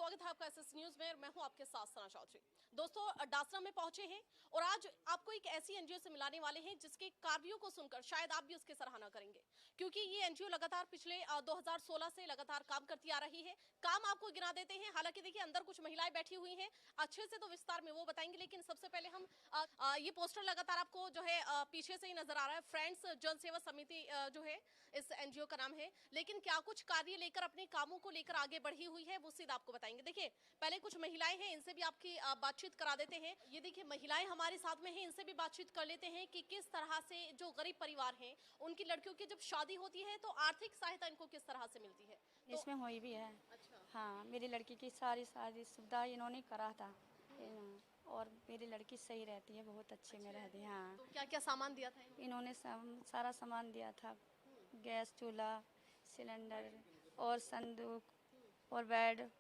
स्वागत है आपका एसएस न्यूज में। मैं हूं आपके साथ सना चौधरी। दोस्तों, डासना में पहुंचे हैं और आज आपको एक ऐसी एनजीओ से मिलाने वाले हैं जिसके कार्यों को सुनकर शायद आप भी उसकी सराहना करेंगे, क्योंकि ये एनजीओ लगातार पिछले 2016 से लगातार काम करती आ रही है। काम आपको गिना देते हैं। हालांकि देखिए, अंदर कुछ महिलाएं बैठी हुई हैं, अच्छे से तो विस्तार में वो बताएंगे, लेकिन सबसे पहले हम ये पोस्टर लगातार आपको जो है पीछे से ही नजर आ रहा है। फ्रेंड्स जन सेवा समिति जो है इस एनजीओ का नाम है, लेकिन क्या कुछ कार्य लेकर अपने कामों को लेकर आगे बढ़ी हुई है वो सीधा आपको बताएंगे। देखिए, पहले कुछ महिलाएं हैं, इनसे भी आपकी बातचीत करा देते हैं। ये देखिए, महिलाएं हमारे साथ में हैं, इनसे भी बातचीत कर लेते हैं कि किस तरह से जो गरीब परिवार हैं उनकी लड़कियों की जब शादी होती है तो आर्थिक सहायता इनको किस तरह से मिलती है। तो इसमें हुई भी है। अच्छा, हाँ, मेरी लड़की की सारी सुविधा इन्होंने करा था। और मेरी लड़की सही रहती है, बहुत अच्छे में रहती है। हाँ, तो क्या क्या सामान दिया था इन्होंने? इन्होंने सारा सामान दिया था, गैस चूल्हा, सिलेंडर और संदूक और बेड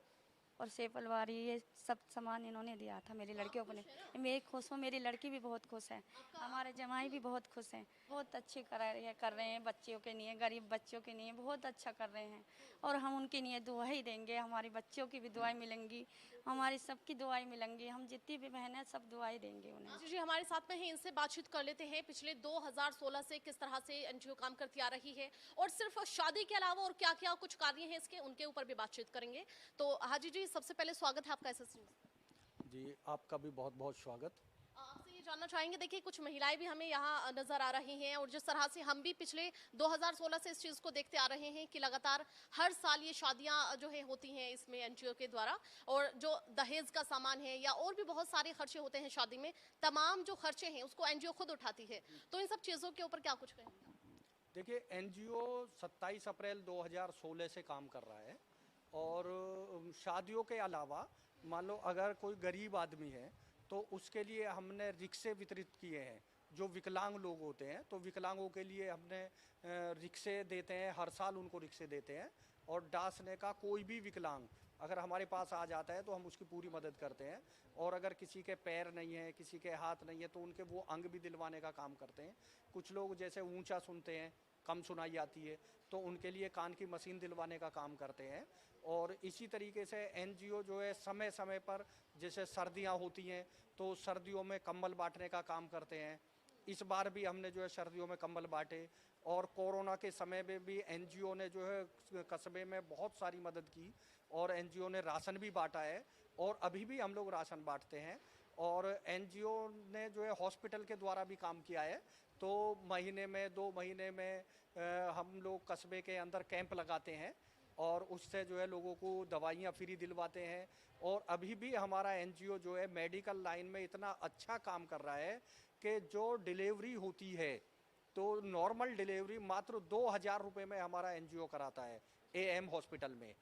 और सेफ अलमारी, ये सब सामान इन्होंने दिया था मेरी लड़कियों को। मैं खुश हूँ, मेरी लड़की भी बहुत खुश है, हमारे जमाई भी बहुत खुश हैं। बहुत अच्छे कर रहे हैं बच्चों के लिए, गरीब बच्चों के लिए बहुत अच्छा कर रहे हैं। और हम उनके लिए दुआ ही देंगे, हमारी बच्चों की भी दुआएं मिलेंगी, हमारी सबकी दुआएं मिलेंगी। हम जितनी भी बहन है सब दुआएं देंगे उन्हें। जी, हमारे साथ में है, इनसे बातचीत कर लेते हैं। पिछले 2016 से किस तरह से एनजीओ काम करती आ रही है और सिर्फ शादी के अलावा और क्या क्या कुछ कार्य हैं इसके, उनके ऊपर भी बातचीत करेंगे। तो हाजी जी, सबसे पहले स्वागत है आपका एसएस न्यूज़। जी, आपका भी बहुत बहुत स्वागत। आपसे ये जानना चाहेंगे, देखिए कुछ महिलाएं भी हमें यहाँ नजर आ रही हैं और जिस तरह से हम भी पिछले 2016 से इस चीज़ को देखते आ रहे हैं कि लगातार हर साल ये शादियां जो है होती हैं इसमें एनजीओ के द्वारा, और जो दहेज का सामान है या और भी बहुत सारे खर्चे होते हैं शादी में, तमाम जो खर्चे हैं उसको एनजीओ खुद उठाती है। तो इन सब चीज़ों के ऊपर क्या कुछ कहेंगे? देखिए, एनजीओ 27 अप्रैल 2016 से काम कर रहा है और शादियों के अलावा मान लो अगर कोई गरीब आदमी है तो उसके लिए हमने रिक्शे वितरित किए हैं। जो विकलांग लोग होते हैं तो विकलांगों के लिए हमने रिक्शे देते हैं, हर साल उनको रिक्शे देते हैं। और डासने का कोई भी विकलांग अगर हमारे पास आ जाता है तो हम उसकी पूरी मदद करते हैं। और अगर किसी के पैर नहीं है, किसी के हाथ नहीं है, तो उनके वो अंग भी दिलवाने का काम करते हैं। कुछ लोग जैसे ऊंचा सुनते हैं, कम सुनाई आती है, तो उनके लिए कान की मशीन दिलवाने का काम करते हैं। और इसी तरीके से एनजीओ जो है समय समय पर जैसे सर्दियां होती हैं तो सर्दियों में कंबल बांटने का काम करते हैं। इस बार भी हमने जो है सर्दियों में कंबल बांटे। और कोरोना के समय में भी एनजीओ ने जो है कस्बे में बहुत सारी मदद की और एनजीओ ने राशन भी बांटा है और अभी भी हम लोग राशन बांटते हैं। और एनजीओ ने जो है हॉस्पिटल के द्वारा भी काम किया है। तो महीने में 2 महीने में हम लोग कस्बे के अंदर कैंप लगाते हैं और उससे जो है लोगों को दवाइयाँ फ्री दिलवाते हैं। और अभी भी हमारा एनजीओ जो है मेडिकल लाइन में इतना अच्छा काम कर रहा है कि जो डिलीवरी होती है तो नॉर्मल डिलीवरी मात्र 2,000 रुपये में हमारा एनजीओ कराता है एएम हॉस्पिटल में।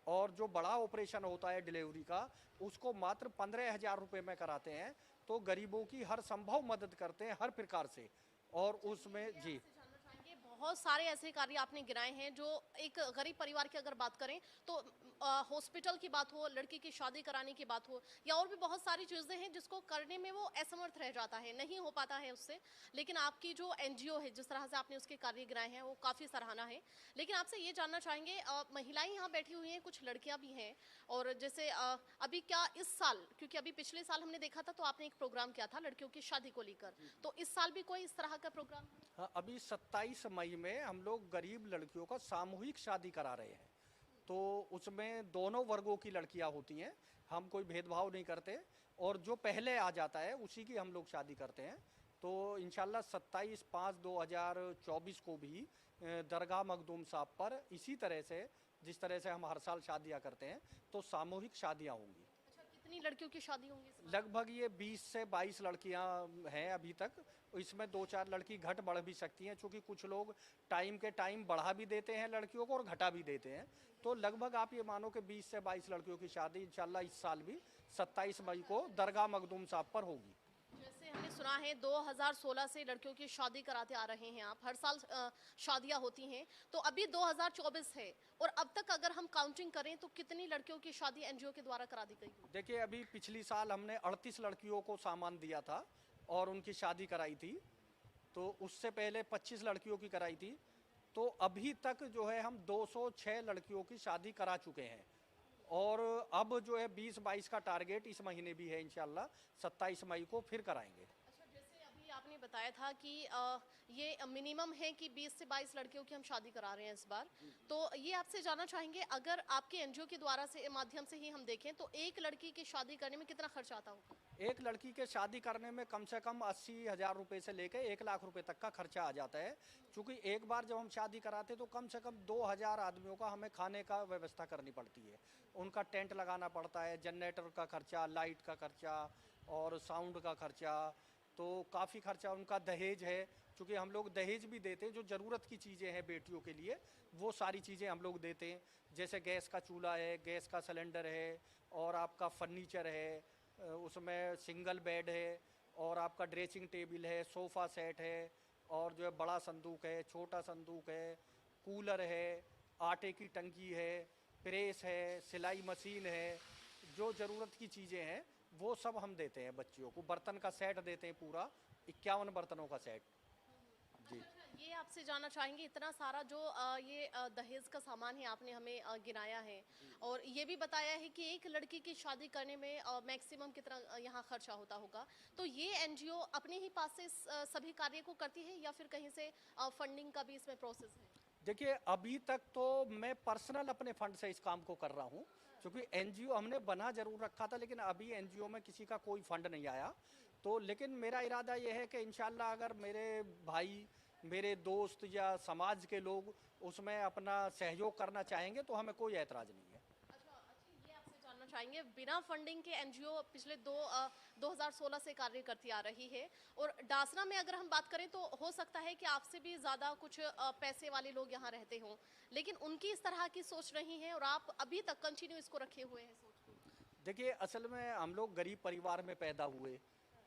और जो बड़ा ऑपरेशन होता है डिलीवरी का उसको मात्र 15,000 रुपये में कराते हैं। तो गरीबों की हर संभव मदद करते हैं हर प्रकार से। और उसमें जी बहुत सारे ऐसे कार्य आपने गिनाए हैं जो एक गरीब परिवार की अगर बात करें तो हॉस्पिटल की बात हो, लड़की की शादी कराने की बात हो, या और भी बहुत सारी चीज़ें हैं जिसको करने में वो असमर्थ रह जाता है, नहीं हो पाता है उससे। लेकिन आपकी जो एनजीओ है, जिस तरह से आपने उसके कार्य गिनाए हैं, वो काफ़ी सराहना है। लेकिन आपसे ये जानना चाहेंगे, महिलाएं यहाँ बैठी हुई हैं, कुछ लड़कियाँ भी हैं, और जैसे अभी क्या इस साल, क्योंकि अभी पिछले साल हमने देखा था तो आपने एक प्रोग्राम किया था लड़कियों की शादी को लेकर, तो इस साल भी कोई इस तरह का प्रोग्राम? हाँ, अभी 27 मई में हम लोग गरीब लड़कियों का सामूहिक शादी करा रहे हैं। तो उसमें दोनों वर्गों की लड़कियां होती हैं, हम कोई भेदभाव नहीं करते। और जो पहले आ जाता है उसी की हम लोग शादी करते हैं। तो इंशाल्लाह 27/5/2024 को भी दरगाह मखदूम साहब पर इसी तरह से जिस तरह से हम हर साल शादियां करते हैं तो सामूहिक शादियां होंगी। अच्छा, कितनी लड़कियों की शादी होंगी इस बार? लगभग ये 20 से 22 लड़कियां हैं अभी तक। इसमें 2-4 लड़की घट बढ़ भी सकती हैं, क्योंकि कुछ लोग टाइम के टाइम बढ़ा भी देते हैं लड़कियों को और घटा भी देते हैं। तो लगभग आप ये मानो कि 20 से 22 लड़कियों की शादी इंशाल्लाह इस साल भी 27 मई को दरगाह मखदूम साहब पर होगी। जैसे हमने सुना है 2016 से लड़कियों की शादी कराते आ रहे हैं आप, हर साल शादियां होती हैं, तो अभी 2024 है और अब तक अगर हम काउंटिंग करें तो कितनी लड़कियों की शादी एनजीओ के द्वारा करा दी गई? देखिए, अभी पिछली साल हमने 38 लड़कियों को सामान दिया था और उनकी शादी कराई थी। तो उससे पहले 25 लड़कियों की कराई थी। तो अभी तक जो है हम 206 लड़कियों की शादी करा चुके हैं और अब जो है 20-22 का टारगेट इस महीने भी है, इंशाल्लाह 27 मई को फिर कराएंगे। अच्छा, जैसे अभी आपने बताया था कि ये मिनिमम है कि 20 से 22 लड़कियों की हम शादी करा रहे हैं इस बार, तो ये आपसे जानना चाहेंगे, अगर आपके एनजीओ के द्वारा से माध्यम से ही हम देखें तो एक लड़की की शादी करने में कितना खर्चा आता होगा? एक लड़की के शादी करने में कम से कम 80,000 रुपये से लेकर 1 लाख रुपए तक का खर्चा आ जाता है, क्योंकि एक बार जब हम शादी कराते तो कम से कम 2000 आदमियों का हमें खाने का व्यवस्था करनी पड़ती है, उनका टेंट लगाना पड़ता है, जनरेटर का खर्चा, लाइट का खर्चा और साउंड का खर्चा, तो काफ़ी खर्चा, उनका दहेज है, क्योंकि हम लोग दहेज भी देते हैं, जो ज़रूरत की चीज़ें हैं बेटियों के लिए वो सारी चीज़ें हम लोग देते हैं, जैसे गैस का चूल्हा है, गैस का सिलेंडर है, और आपका फर्नीचर है, उसमें सिंगल बेड है, और आपका ड्रेसिंग टेबल है, सोफ़ा सेट है, और जो है बड़ा संदूक है, छोटा संदूक है, कूलर है, आटे की टंकी है, प्रेस है, सिलाई मशीन है, जो ज़रूरत की चीज़ें हैं वो सब हम देते हैं बच्चियों को। बर्तन का सेट देते हैं पूरा, 51 बर्तनों का सेट जी। ये आपसे जानना चाहेंगे, इतना सारा जो ये दहेज का सामान है आपने हमें गिनाया है, और ये भी बताया है कि एक लड़की की शादी करने में मैक्सिमम कितना यहाँ खर्चा होता होगा, तो ये एनजीओ अपने ही पास से सभी कार्य को करती है या फिर कहीं से फंडिंग का भी इसमें प्रोसेस है? देखिए, अभी तक तो मैं पर्सनल अपने फंड से इस काम को कर रहा हूँ, क्योंकि एनजीओ हमने बना जरूर रखा था, लेकिन अभी एनजीओ में किसी का कोई फंड नहीं आया, तो लेकिन मेरा इरादा ये है कि इंशाल्लाह अगर मेरे भाई, मेरे दोस्त या समाज के लोग उसमें अपना सहयोग करना चाहेंगे तो हमें कोई ऐतराज़ नहीं है। अच्छा, ये आपसे जानना चाहेंगे, बिना फंडिंग के एनजीओ पिछले 2016 से कार्य करती आ रही है, और डासना में अगर हम बात करें तो हो सकता है कि आपसे भी ज़्यादा कुछ पैसे वाले लोग यहाँ रहते हों, लेकिन उनकी इस तरह की सोच नहीं है और आप अभी तक कंटिन्यू इसको रखे हुए हैं सोच को। देखिए, असल में हम लोग गरीब परिवार में पैदा हुए,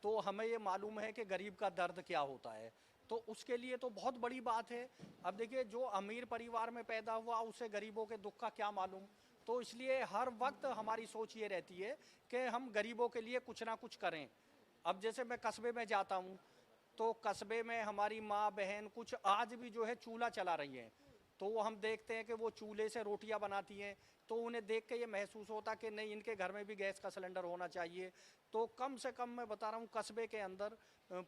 तो हमें ये मालूम है कि गरीब का दर्द क्या होता है, तो उसके लिए तो बहुत बड़ी बात है। अब देखिए, जो अमीर परिवार में पैदा हुआ उसे गरीबों के दुख का क्या मालूम, तो इसलिए हर वक्त हमारी सोच ये रहती है कि हम गरीबों के लिए कुछ ना कुछ करें। अब जैसे मैं कस्बे में जाता हूँ, तो कस्बे में हमारी माँ बहन कुछ आज भी जो है चूल्हा चला रही हैं, तो वो हम देखते हैं कि वो चूल्हे से रोटियां बनाती हैं, तो उन्हें देख के ये महसूस होता कि नहीं, इनके घर में भी गैस का सिलेंडर होना चाहिए। तो कम से कम मैं बता रहा हूँ, कस्बे के अंदर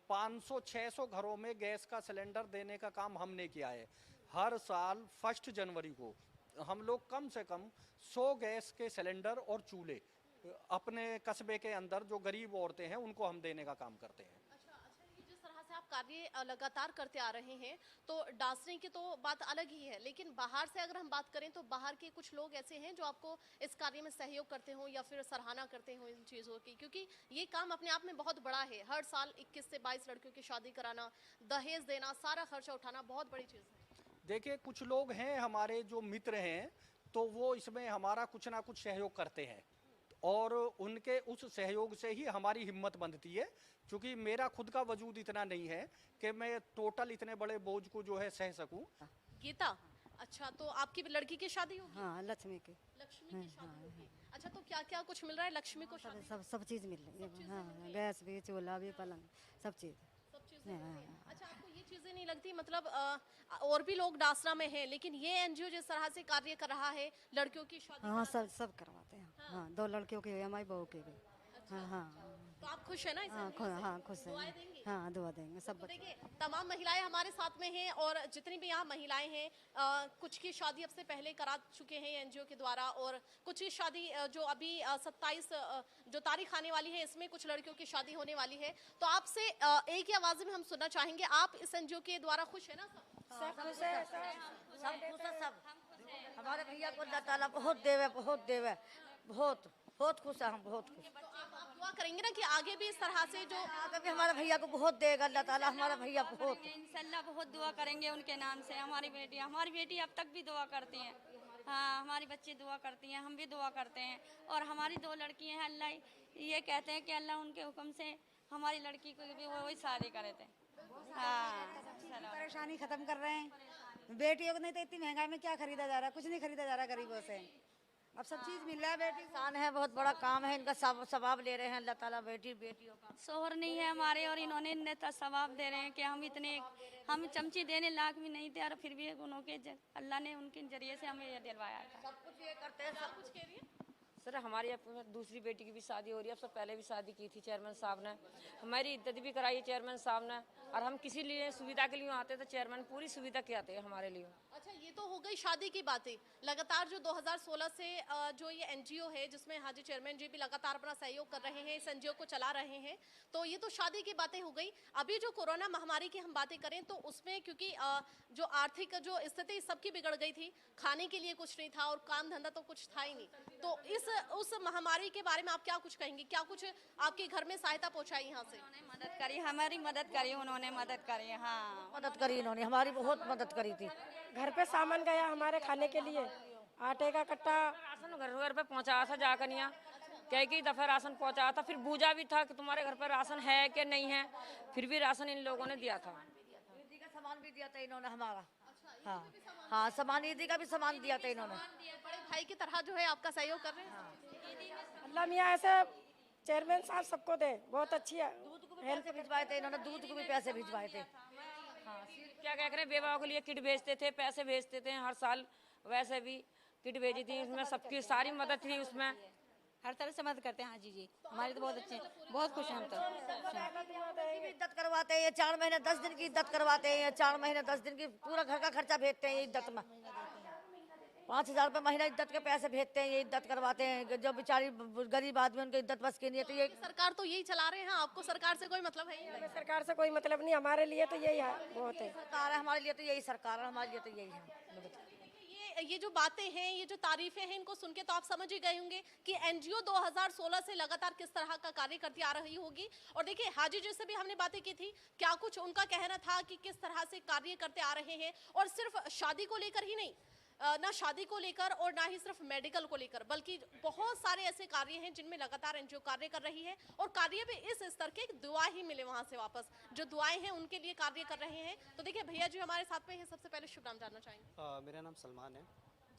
500-600 घरों में गैस का सिलेंडर देने का काम हमने किया है। हर साल 1 जनवरी को हम लोग कम से कम 100 गैस के सिलेंडर और चूल्हे अपने कस्बे के अंदर जो गरीब औरतें हैं उनको हम देने का काम करते हैं। ये जिस तरह से आप कार्य लगातार करते आ रहे हैं, तो डांसने की तो बात अलग ही है, लेकिन बाहर से अगर हम बात करें तो बाहर के कुछ लोग ऐसे हैं जो आपको इस कार्य में सहयोग करते हो या फिर सराहना करते हो इन चीज़ों की, क्योंकि ये काम अपने आप में बहुत बड़ा है। हर साल 21 से 22 लड़कियों की शादी कराना, दहेज देना, सारा खर्चा उठाना बहुत बड़ी चीज़ है। देखिए, कुछ लोग हैं हमारे जो मित्र हैं, तो वो इसमें हमारा कुछ ना कुछ सहयोग करते हैं, और उनके उस सहयोग से ही हमारी हिम्मत बनती है, क्योंकि मेरा खुद का वजूद इतना नहीं है कि मैं टोटल इतने बड़े बोझ को जो है सह सकूं। गीता, अच्छा, तो आपकी लड़की की शादी होगी? हाँ, लक्ष्मी के लक्ष्मी की शादी होगी। अच्छा, तो क्या क्या कुछ मिल रहा है लक्ष्मी को शादी? सब चीज़ मिल रही है। हाँ, गैस भी, चूल्हा भी, पलंग, सब चीज़। सब चीजें मिल रही हैं। अच्छा, आपको ये चीजें नहीं लगती, मतलब और भी लोग डासना में हैं, लेकिन ये एनजीओ जिस तरह से कार्य कर रहा है लड़कियों की शादी हाँ, सब करवाते हैं। हाँ, 2 लड़कियों की हुई, हमारी बहू की भी। हाँ हाँ तो आप खुश है ना इस हाँ, NGO से? हाँ, खुश दुआएं हैं। देंगे? हाँ, दुआ देंगे सब तो बच्चे। देखिए, तमाम महिलाएं हमारे साथ में हैं, और जितनी भी यहाँ महिलाएं हैं, कुछ की शादी अब से पहले करा चुके हैं एनजीओ के द्वारा, और कुछ की शादी जो अभी 27 जो तारीख आने वाली है, इसमें कुछ लड़कियों की शादी होने वाली है। तो आपसे एक ही आवाज में हम सुनना चाहेंगे, आप इस एनजीओ के द्वारा खुश है ना? सब खुश है, सब खुश है, सब हमारे भैया को अल्लाह ताला बहुत देवे, बहुत देवे, बहुत बहुत खुश है हम, बहुत खुश। तो आप दुआ करेंगे ना कि आगे भी इस तरह से जो आगे भी हमारे भैया को बहुत देगा अल्लाह ताला, हमारा भैया बहुत। इंशाल्लाह बहुत दुआ करेंगे उनके नाम से। हमारी बेटी अब तक भी दुआ करती हैं। हाँ, हमारी बच्ची दुआ करती हैं, हम भी दुआ करते हैं, और हमारी 2 लड़कियां हैं। अल्लाह ये कहते हैं कि अल्लाह उनके हुक्म से हमारी लड़की को भी वही शादी करे थे। हाँ, परेशानी खत्म कर रहे हैं बेटियों को। नहीं तो इतनी महंगाई में क्या खरीदा जा रहा है, कुछ नहीं खरीदा जा रहा गरीबों से। अब सब चीज मिल रहा है बेटी को। आसान है, बहुत बड़ा काम है इनका, सवाब ले रहे हैं अल्लाह ताला बेटियों का। शोहर नहीं है हमारे, और इन्होंने इतना सवाब दे रहे हैं कि हम चमची देने लायक भी नहीं थे, और फिर भी अल्लाह ने उनके जरिए से हमें ये दिलवाया था। सब कुछ ये करते हैं, सब कुछ कह रही है? सर हमारी अब दूसरी बेटी की भी शादी हो रही है, अब से पहले भी शादी की थी चेयरमैन साहब ने, हमारी इज्जत भी कराई है चेयरमैन साहब ने, और हम किसी लिए सुविधा के लिए आते तो चेयरमैन पूरी सुविधा के आते हैं हमारे लिए। अच्छा, ये तो हो गई शादी की बातें। लगातार जो 2016 से जो ये एनजीओ है जिसमें हाजी चेयरमैन जी भी लगातार अपना सहयोग कर रहे हैं, इस एनजीओ को चला रहे हैं, तो ये तो शादी की बातें हो गई। अभी जो कोरोना महामारी की हम बातें करें तो उसमें क्योंकि जो आर्थिक जो स्थिति सबकी बिगड़ गई थी, खाने के लिए कुछ नहीं था और काम धंधा तो कुछ था ही नहीं, तो उस महामारी के बारे में आप क्या कुछ कहेंगे? क्या कुछ आपके घर में सहायता पहुंचाई यहाँ से? मदद करी, हमारी मदद करी, उन्होंने मदद करी। हाँ, मदद करी इन्होंने, हमारी बहुत मदद करी थी। घर पे सामान गया हमारे खाने के लिए, आटे का कट्टा। राशन घर घर पे पहुँचाया था जाकर यहाँ, कई दफ़ा राशन पहुँचाया था, फिर पूछा भी था कि तुम्हारे घर पर राशन है कि नहीं है, फिर भी राशन इन लोगों ने दिया था। ईदी का सामान भी दिया था इन्होंने हमारा। हाँ हाँ, सामान ईदी का भी सामान दिया था इन्होंने। बड़े भाई की तरह जो है आपका सहयोग कर रहे हैं। अल्लाह मियाँ ऐसे चेयरमैन साहब सबको दे, बहुत अच्छी है। दूध को भी पैसे भिजवाए थे इन्होंने, दूध को भी पैसे भिजवाए थे। क्या कह रहे हैं, बेवाओं के लिए किट भेजते थे, पैसे भेजते थे हर साल, वैसे भी किट भेजी थी, उसमें सबकी सारी मदद थी, उसमें हर तरह से मदद करते हैं हाजी जी, हमारे तो बहुत अच्छे हैं, बहुत खुश हैं हम तो। इद्दत करवाते हैं, 4 महीने 10 दिन की इद्दत करवाते हैं, 4 महीने 10 दिन की पूरा घर का खर्चा भेजते हैं ये इद्दत में। 5,000 रुपये महीना इद्दत के पैसे भेजते हैं, ये इद्दत करवाते हैं। जो बेचारी गरीब आदमी उनकी इद्दत बस की नहीं है, तो ये सरकार तो यही चला रहे हैं, आपको सरकार से कोई मतलब है ही नहीं। सरकार से कोई मतलब नहीं, हमारे लिए तो यही है, बहुत है। सरकार है हमारे लिए, तो यही सरकार है हमारे लिए, तो यही है। ये जो बातें हैं, ये जो तारीफें हैं, इनको सुन के तो आप समझ ही गए होंगे कि एनजीओ 2016 से लगातार किस तरह का कार्य करती आ रही होगी। और देखिए हाजी जी से भी हमने बातें की थी, क्या कुछ उनका कहना था कि किस तरह से कार्य करते आ रहे हैं, और सिर्फ शादी को लेकर ही नहीं, ना शादी को लेकर और ना ही सिर्फ मेडिकल को लेकर, बल्कि बहुत सारे ऐसे कार्य हैं जिनमें लगातार एनजीओ कार्य कर रही है, और कार्य भी इस स्तर के दुआ ही मिले वहां से वापस, जो दुआएं हैं उनके लिए कार्य कर रहे हैं। तो देखिए भैया जी हमारे साथ में हैं, सबसे पहले शुभ नाम जानना चाहेंगे। मेरा नाम सलमान है।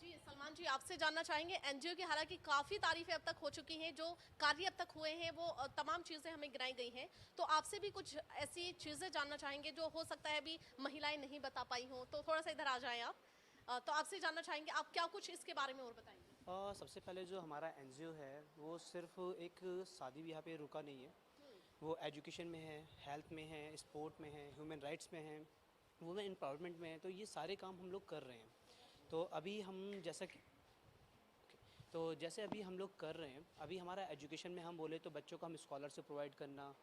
जी सलमान जी, आपसे जानना चाहेंगे, एनजीओ की हालांकि काफी तारीफें अब तक हो चुकी हैं, जो कार्य अब तक हुए हैं वो तमाम चीजें हमें गिनाई गई हैं, तो आपसे भी कुछ ऐसी चीजें जानना चाहेंगे जो हो सकता है अभी महिलाएं नहीं बता पाई हों, तो थोड़ा सा इधर आ जाएं आप। तो आपसे जानना चाहेंगे आप क्या कुछ इसके बारे में और बताएंगे। सबसे पहले जो हमारा एनजीओ है वो सिर्फ एक शादी ब्याह पे रुका नहीं है, वो एजुकेशन में है, हेल्थ में है, स्पोर्ट में है, ह्यूमन राइट्स में है, वुमेन एम्पावरमेंट में है, तो ये सारे काम हम लोग कर रहे हैं। तो अभी हम जैसे अभी हम लोग कर रहे हैं, अभी हमारा एजुकेशन में हम बोले तो बच्चों को हम स्कॉलरशिप प्रोवाइड करना,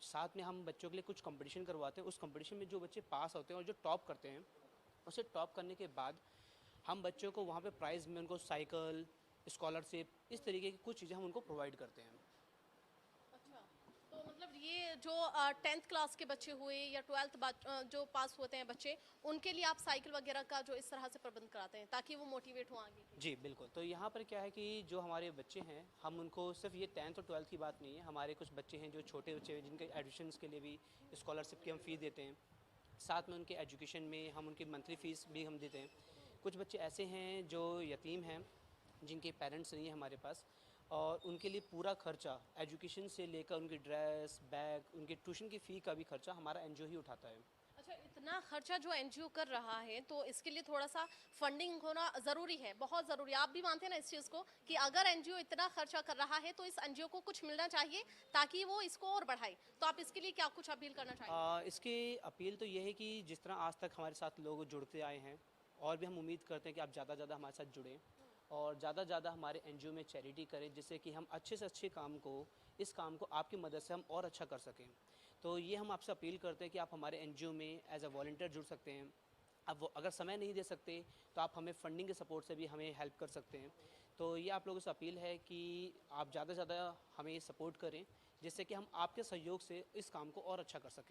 साथ में हम बच्चों के लिए कुछ कंपटीशन करवाते हैं, उस कंपटीशन में जो बच्चे पास होते हैं और जो टॉप करते हैं, उसे टॉप करने के बाद हम बच्चों को वहाँ पे प्राइज़ में उनको साइकिल, स्कॉलरशिप, इस तरीके की कुछ चीज़ें हम उनको प्रोवाइड करते हैं। अच्छा, तो मतलब ये जो 10th क्लास के बच्चे हुए या 12th जो पास होते हैं बच्चे, उनके लिए आप साइकिल वगैरह का जो इस तरह से प्रबंध कराते हैं ताकि वो मोटिवेट हो आगे। जी बिल्कुल, तो यहाँ पर क्या है कि जो हमारे बच्चे हैं, हम उनको सिर्फ ये 10th और 12th की बात नहीं है, हमारे कुछ बच्चे हैं जो छोटे बच्चे हैं जिनके एडमिशन्स के लिए भी स्कॉलरशिप की हम फ़ी देते हैं, साथ में उनके एजुकेशन में हम उनकी मंथली फ़ीस भी हम देते हैं। कुछ बच्चे ऐसे हैं जो यतीम हैं, जिनके पेरेंट्स नहीं है हमारे पास, और उनके लिए पूरा खर्चा एजुकेशन से लेकर उनकी ड्रेस, बैग, उनके ट्यूशन की फ़ी का भी खर्चा हमारा एनजीओ ही उठाता है। अच्छा, इतना खर्चा जो एनजीओ कर रहा है तो इसके लिए थोड़ा सा फंडिंग होना ज़रूरी है, बहुत ज़रूरी है। आप भी मानते हैं ना इस चीज़ को कि अगर एनजीओ इतना खर्चा कर रहा है तो इस एनजीओ को कुछ मिलना चाहिए ताकि वो इसको और बढ़ाए, तो आप इसके लिए क्या कुछ अपील करना चाहेंगे? इसकी अपील तो ये है कि जिस तरह आज तक हमारे साथ लोग जुड़ते आए हैं, और भी हम उम्मीद करते हैं कि आप ज़्यादा से ज़्यादा हमारे साथ जुड़ें और ज़्यादा से ज़्यादा हमारे एनजीओ में चैरिटी करें, जिससे कि हम अच्छे से अच्छे इस काम को आपकी मदद से हम और अच्छा कर सकें। तो ये हम आपसे अपील करते हैं कि आप हमारे एनजीओ में एज अ वॉलंटियर जुड़ सकते हैं। अब वो अगर समय नहीं दे सकते तो आप हमें फंडिंग के सपोर्ट से भी हमें हेल्प कर सकते हैं। तो ये आप लोगों से अपील है कि आप ज़्यादा से ज़्यादा हमें सपोर्ट करें, जिससे कि हम आपके सहयोग से इस काम को और अच्छा कर सकें।